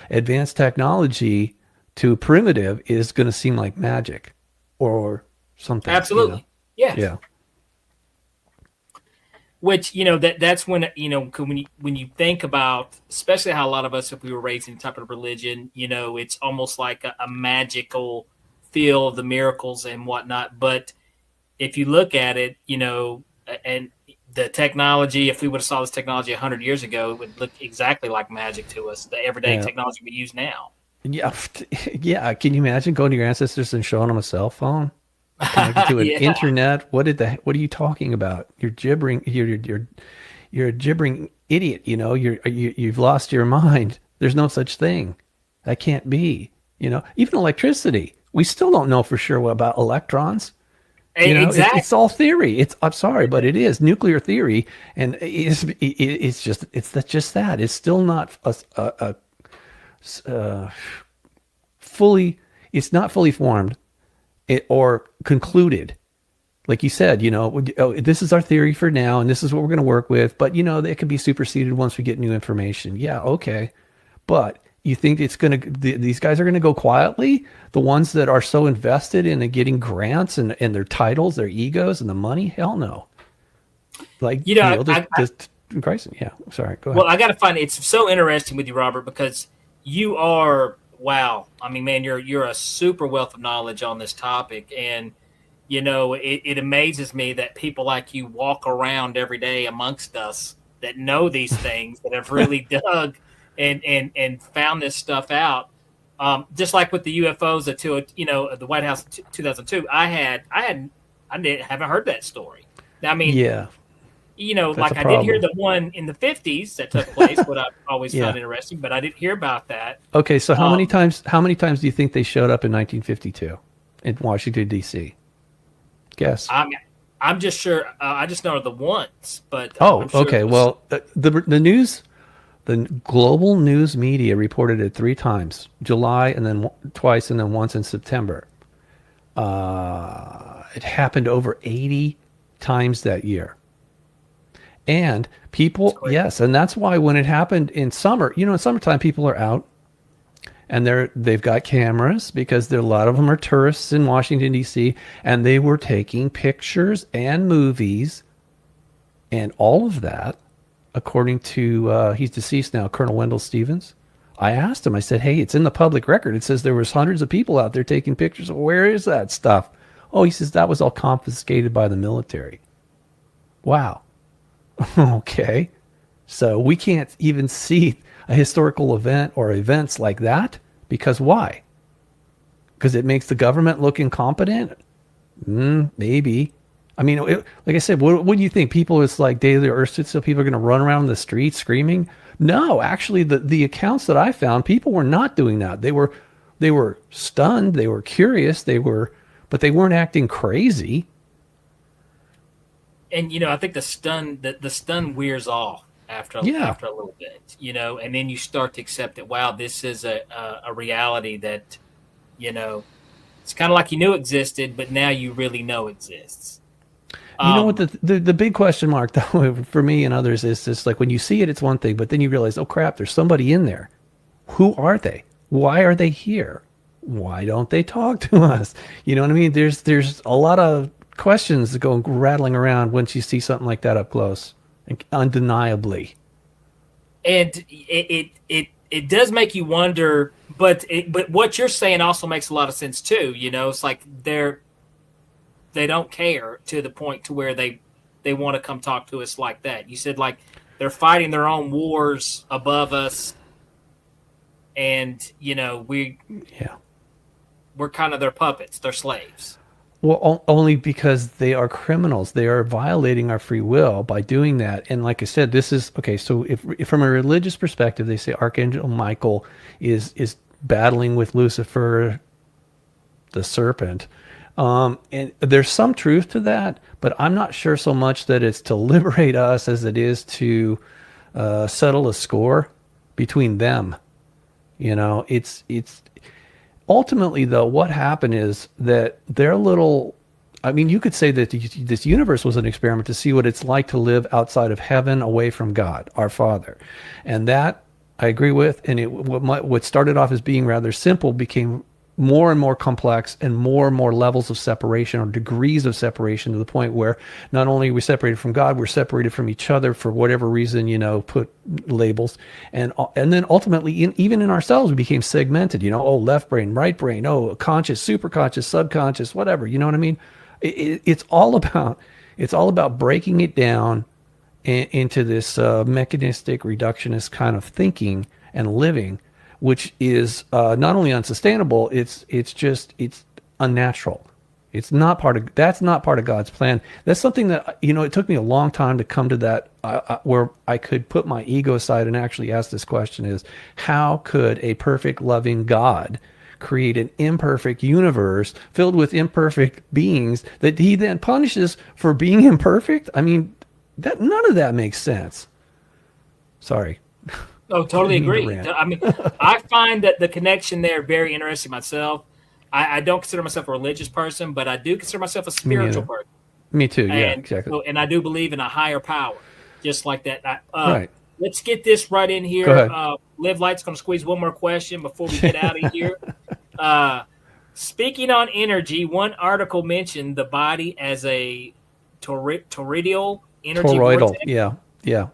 advanced technology to primitive is going to seem like magic or something. Absolutely. Yeah. Which, that's when, when you think about, especially how a lot of us, if we were raised in type of religion, it's almost like a magical feel of the miracles and whatnot. But if you look at it, and the technology, if we would have saw this technology 100 years ago, it would look exactly like magic to us, the everyday technology we use now. Yeah. Yeah. Can you imagine going to your ancestors and showing them a cell phone? Connected to an internet. What are you talking about? You're gibbering. You're a gibbering idiot. You've lost your mind. There's no such thing. That can't be. Even electricity. We still don't know for sure about electrons. Exactly. It's all theory. I'm sorry, but it is nuclear theory, and it's just that. It's still not fully. It's not fully formed. Or concluded. Like you said, this is our theory for now, and this is what we're going to work with. But, it could be superseded once we get new information. Yeah, okay. But you think these guys are going to go quietly? The ones that are so invested in getting grants and their titles, their egos, and the money? Hell no. Like, Grayson. Yeah, sorry, go ahead. Well, I got to find it's so interesting with you, Robert, because you are... Wow. I mean, man, you're a super wealth of knowledge on this topic. And, it amazes me that people like you walk around every day amongst us that know these things, that have really dug and found this stuff out. Just like with the UFOs, the White House 2002, I haven't heard that story. I mean, yeah. Like I did hear the one in the 50s that took place, what I always found interesting, but I didn't hear about that. Okay, so how many times do you think they showed up in 1952 in Washington, D.C.? Guess. I'm just sure. I just know the once, but okay. Well, the news, the global news media reported it 3 times: July, and then twice, and then once in September. It happened over 80 times that year. And people, yes, and that's why when it happened in summer, in summertime, people are out and they've got cameras because a lot of them are tourists in Washington, D.C., and they were taking pictures and movies and all of that, according to, he's deceased now, Colonel Wendell Stevens. I asked him, I said, hey, it's in the public record. It says there was hundreds of people out there taking pictures. Where is that stuff? Oh, he says that was all confiscated by the military. Wow. Okay. So we can't even see a historical event or events like that because why? Because it makes the government look incompetent? Maybe. I mean, like I said, what do you think? People, it's like day of the earth, so people are going to run around the streets screaming? No, actually, the accounts that I found, people were not doing that. They were stunned, they were curious, but they weren't acting crazy. And I think the stun wears off after a little bit, and then you start to accept that, wow, this is a reality that, it's kind of like you knew existed, but now you really know exists. You know what the big question mark though for me and others is just like when you see it, it's one thing, but then you realize, oh crap, there's somebody in there. Who are they? Why are they here? Why don't they talk to us? You know what I mean? There's a lot of questions that go rattling around once you see something like that up close, undeniably. And it does make you wonder, but what you're saying also makes a lot of sense too. It's like they don't care to the point to where they want to come talk to us like that. You said like they're fighting their own wars above us, and we're kind of their puppets, their slaves. Well, only because they are criminals. They are violating our free will by doing that. And like I said, this is okay. So if from a religious perspective, they say Archangel Michael is battling with Lucifer, the serpent. And there's some truth to that, but I'm not sure so much that it's to liberate us as it is to settle a score between them. It's ultimately though, what happened is that you could say that this universe was an experiment to see what it's like to live outside of heaven, away from God, our Father. And that I agree with. And what started off as being rather simple became more and more complex and more levels of separation or degrees of separation to the point where not only are we separated from God, we're separated from each other for whatever reason, put labels. And then ultimately, even in ourselves, we became segmented, left brain, right brain, conscious, superconscious, subconscious, whatever, you know what I mean? It's all about breaking it down into this mechanistic, reductionist kind of thinking and living, which is not only unsustainable, it's unnatural. That's not part of God's plan. That's something that, it took me a long time to come to that, where I could put my ego aside and actually ask this question is, how could a perfect, loving God create an imperfect universe filled with imperfect beings that he then punishes for being imperfect? I mean, none of that makes sense. Sorry. Oh, totally agree. I mean, I find that the connection there very interesting myself. I don't consider myself a religious person, but I do consider myself a spiritual person. Me too. Yeah, exactly. So, and I do believe in a higher power, just like that. Right. Let's get this right in here. Go ahead. Liv Light's going to squeeze one more question before we get out of here. Speaking on energy, one article mentioned the body as a toroidal energy vortex. Yeah.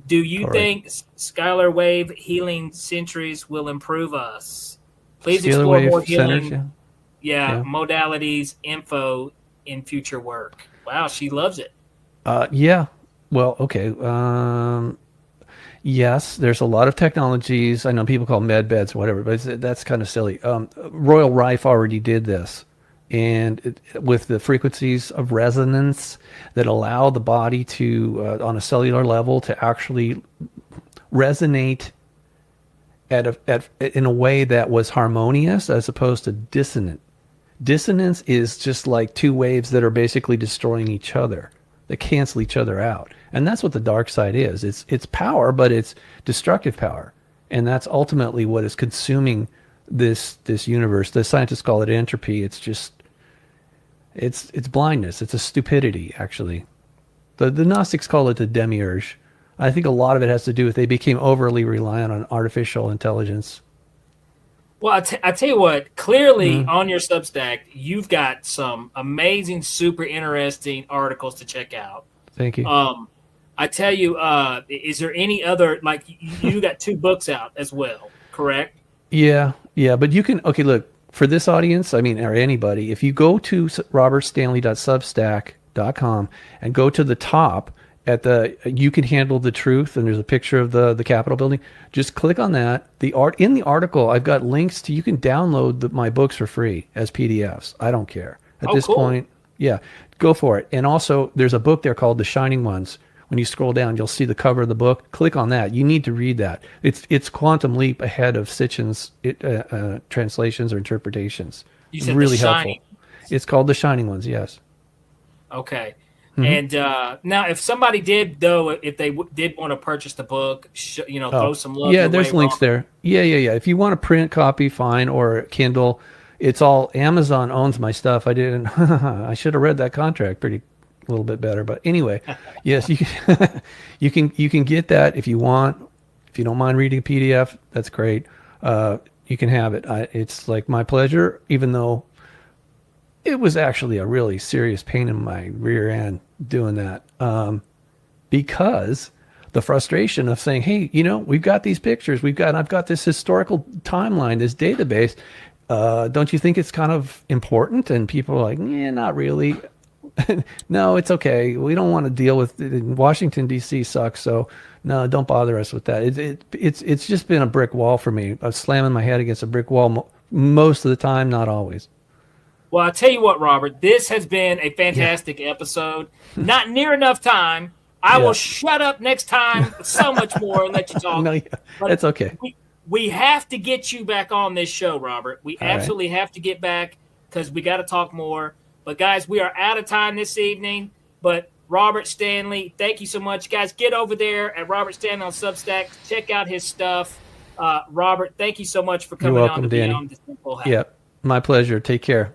Do you think scalar wave healing centuries will improve us? Please explore more healing centers, modalities, info in future work. Wow, she loves it. Yeah. Well, okay. Yes, there's a lot of technologies. I know people call med beds or whatever, but that's kind of silly. Royal Rife already did this. And with the frequencies of resonance that allow the body to, on a cellular level, to actually resonate in a way that was harmonious as opposed to dissonant. Dissonance is just like two waves that are basically destroying each other. They cancel each other out. And that's what the dark side is. It's power, but it's destructive power. And that's ultimately what is consuming this universe. The scientists call it entropy. It's just it's blindness. It's a stupidity, actually. The Gnostics call it the demiurge. I think a lot of it has to do with they became overly reliant on artificial intelligence. Well, I tell you what, clearly on your Substack, you've got some amazing, super interesting articles to check out. Thank you. I tell you, is there any other, like you got 2 books out as well. correct? Yeah, but you can, okay, look, for this audience, I mean, or anybody, if you go to robertstanley.substack.com and go to the top at the You Can Handle the Truth, and there's a picture of the Capitol building, just click on that. In the article, I've got links to, you can download my books for free as PDFs. I don't care. At this point, yeah, go for it. And also, there's a book there called The Shining Ones. When you scroll down, you'll see the cover of the book. Click on that. You need to read that. It's quantum leap ahead of Sitchin's translations or interpretations. You said really The Shining. helpful. It's called The Shining Ones, yes. Okay. And now, if somebody did, though, if they did want to purchase the book, throw some love. Yeah, there's links there. Yeah. If you want a print copy, fine, or Kindle, it's all Amazon owns my stuff. I didn't. I should have read that contract a little bit better. But anyway, yes, you can you can get that if you want. If you don't mind reading a PDF, that's great. You can have it. It's like my pleasure, even though it was actually a really serious pain in my rear end doing that, because the frustration of saying, hey, we've got these pictures, I've got this historical timeline, this database. Don't you think it's kind of important? And people are like, yeah, not really. No, it's okay. We don't want to deal with it. Washington, D.C. sucks. So no, don't bother us with that. It's just been a brick wall for me. I'm slamming my head against a brick wall most of the time, not always. Well, I'll tell you what, Robert, this has been a fantastic episode. Not near enough time. I will shut up next time so much more and let you talk. No, that's okay. We have to get you back on this show, Robert. We absolutely have to get back because we got to talk more. But, guys, we are out of time this evening. But Robert Stanley, thank you so much. Guys, get over there at Robert Stanley on Substack. Check out his stuff. Robert, thank you so much for coming on to Beyond the Simple Hat. Yeah, my pleasure. Take care.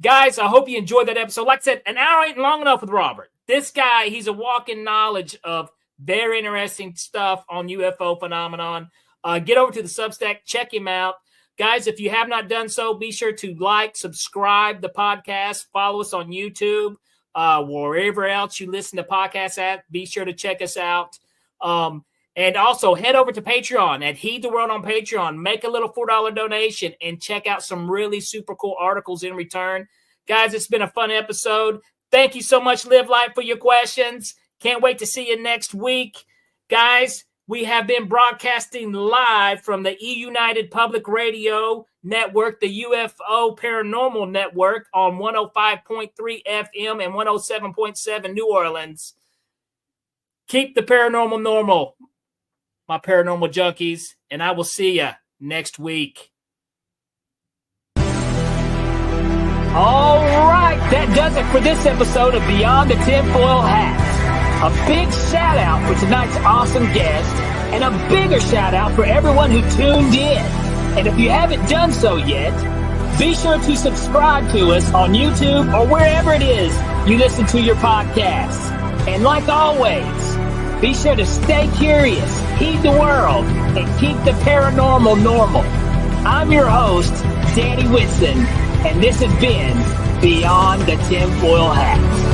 Guys, I hope you enjoyed that episode. Like I said, an hour ain't long enough with Robert. This guy, he's a walking knowledge of very interesting stuff on UFO phenomenon. Get over to the Substack. Check him out. Guys, if you have not done so, be sure to like, subscribe the podcast, follow us on YouTube, wherever else you listen to podcasts at. Be sure to check us out. And also head over to Patreon at Heed the World on Patreon. Make a little $4 donation and check out some really super cool articles in return. Guys, it's been a fun episode. Thank you so much, Live Life, for your questions. Can't wait to see you next week. Guys, we have been broadcasting live from the E-United Public Radio Network, the UFO Paranormal Network on 105.3 FM and 107.7 New Orleans. Keep the paranormal normal, my paranormal junkies, and I will see you next week. All right, that does it for this episode of Beyond the TinFoil Hat. A big shout out for tonight's awesome guest, and a bigger shout out for everyone who tuned in. And if you haven't done so yet, be sure to subscribe to us on YouTube or wherever it is you listen to your podcasts. And like always, be sure to stay curious, heed the world, and keep the paranormal normal. I'm your host, Danny Whitson, and this has been Beyond the TinFoil Hat.